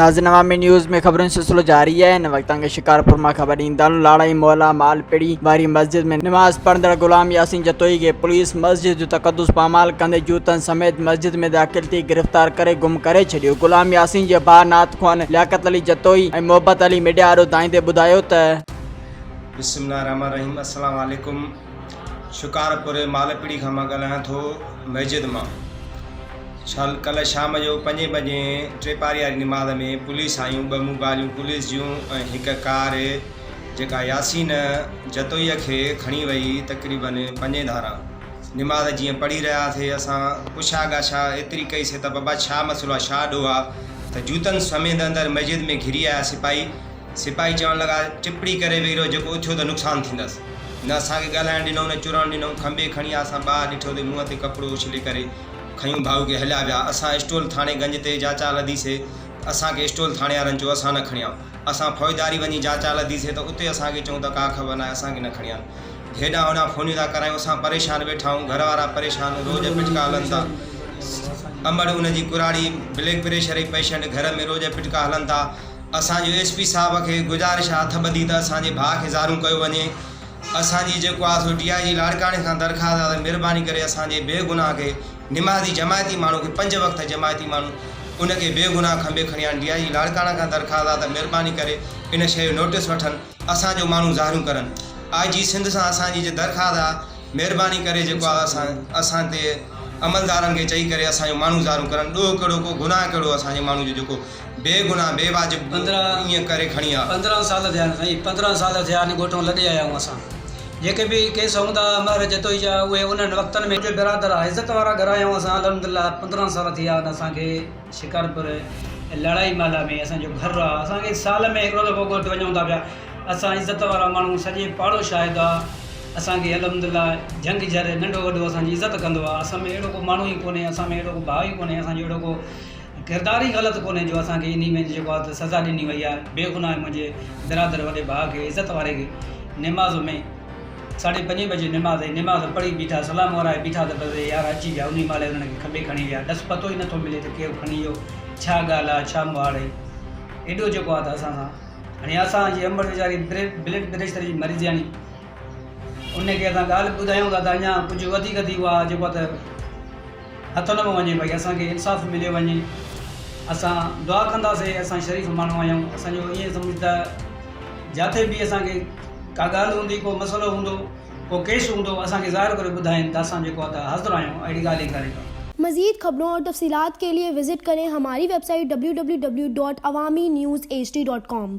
नाज़रीन अवामी न्यूज़ में खबरों से सिलसिलो जारी है। इन वक्त के शिकारपुर में खबर ईंदड़ लाड़ाई मोहल्ला मालपेड़ी वारी मस्जिद में नमाज पढ़ंदड़ गुलाम यासीन जतोई के पुलिस मस्जिद जो तकद्दुस पामाल कंदे जूतन समेत मस्जिद में दाखिल थी गिरफ्तार करे गुम करे छड़ियो। गुलाम यासीन के भाउ नात ख़ान लियाकत अली जतोई और मोहब्बत अली मीडिया आरो दाइंदे बुधायो त बिस्मिल्लाहिर्रहमानिर्रहीम। अस्सलाम वालेकुम। शिकारपुर मालपेड़ी का मैं ॻाल्हायां थो मस्जिद में कल शाम जो 5 बजे टेपारी वारी निमाज़ में पुलिस आयूं, 2 मोबाइलूं पुलिस जूं ऐं हिकु कार जेका यासीन जतोई खे खणी वई तक़रीबन 5 धारा। निमाज़ जीअं पढ़ी रहियासीं असां पुछा ॻाछा एतिरी कईसीं त बाबा छा मसइलो आहे, छा ॾोह आहे, त जूतनि समेत अंदरि मस्जिद में घिरी आया सिपाही चवणु लॻा टिपड़ी करे वेही रहो, जेको उथियो त नुक़सानु थींदसि। न असांखे ॻाल्हाइणु ॾिनो न चुरण ॾिनो, खंबे खणी असां ॿाहिरि ॾिठो त मुंहं ते कपिड़ो उछले करे खयूं भाऊ खे हलिया विया। असां स्टोल थाणे गंज ते जांचा लधीसीं, असांखे स्टोल थाणे वारनि चयो असां न खणिया। असां फ़ौजदारी वञी जांचा लधीसीं त उते असांखे चऊं त का ख़बर न आहे, असांखे न खणिया। हेॾां होॾां फ़ोनियूं था करायूं, असां परेशान वेठा आहियूं, घर वारा परेशान, रोज़ पिटका हलनि था। अमड़ उनजी कुराड़ी ब्लड प्रेशर जी पेशेंट घर में रोज़ पिटका हलनि था। असांजो SP साहब खे गुज़ारिश आहे हथ ॿधी त असांजे भाउ खे ज़ारू कयो वञे। असांजी जेको आहे सो DIG लाड़काणे खां दरख़्वास्त आहे त महिरबानी करे असांजे बेगुनाह खे निमाज़ी जमायती माण्हू खे 5 वक़्त जमायती माण्हू उनखे बेगुनाह खंबे खणी आणनि। DIG लाड़काणे खां दरख़्वास्त आहे त महिरबानी करे इन शइ जो नोटिस वठनि, असांजो माण्हू ज़ारू करनि। IG सिंध सां असांजी जे दरख़्वास्त आहे, महिरबानी करे जेको आहे असां ते अमलदारनि खे चई करे असांजो माण्हू ज़ारू करनि। ॾोह कहिड़ो को गुनाह कहिड़ो असांजे माण्हू जो जेको बेगुनाह बेवाजिब ईअं करे खणी आहे। 15 साल थिया साईं, 15 साल थिया ॻोठों लॾे आया आहियूं असां। जेके बि केस हूंदा अमर जतोई जा उहे उन्हनि वक़्तनि में मुंहिंजे बिरादर आहे इज़त वारा घर आहियूं असां अल्हम्दुलिल्लाह। 15 साल थी विया असांखे शिकारपुर लड़ाई माला में असांजो घरु आहे। असांखे साल में हिकिड़ो दफ़ो ॻोठु वञूं था पिया। असां इज़त वारा माण्हू सॼे पाड़ो शाहिद आहे। असांखे अल्हम्दुलिल्लाह जंग जर नंढो वॾो असांजी इज़त कंदो आहे। असां में अहिड़ो को माण्हू ई कोन्हे, असां में अहिड़ो को भाउ ई कोन्हे, असांजो अहिड़ो को किरदार ई ग़लति कोन्हे जो असांखे इन में जेको आहे सज़ा ॾिनी वई आहे। बेगुनाह मुंहिंजे बिरादर वॾे भाउ खे इज़त वारे खे निमाज़ में 5:30 बजे निमाज़ पढ़ी बीठा, सलाम वाराए बीठा त बसि यार अची विया। उन महिल उन्हनि खे खंबे खणी विया। ॾस पतो ई नथो मिले त केरु खणी वियो, छा ॻाल्हि आहे, छा मुहाड़ आहे। एॾो जेको आहे त असां सां हाणे असांजी अमर वीचारी ब्लड प्रेशर जी मरीज़ आहिनि, उनखे असां ॻाल्हि ॿुधायूं था त अञा कुझु वधीक थी वियो आहे, जेको आहे त हथ न वञे भई असांखे इंसाफ़ मिलियो वञे। असां दुआ कंदासीं, असां शरीफ़ माण्हू आहियूं। असांजो ईअं सम्झ त जिथे बि असांखे का ॻाल्हि हूंदी, को मसइलो हूंदो, को केस हूंदो, असांखे ज़ाहिर करे ॿुधाइनि त असां जेको आहे त हाज़िर आहियूं अहिड़ी ॻाल्हि ई करे। मज़ीद खबरों और तफसीलात के लिए विजिट करें हमारी वेबसाइट www.awamiNewsHD.com।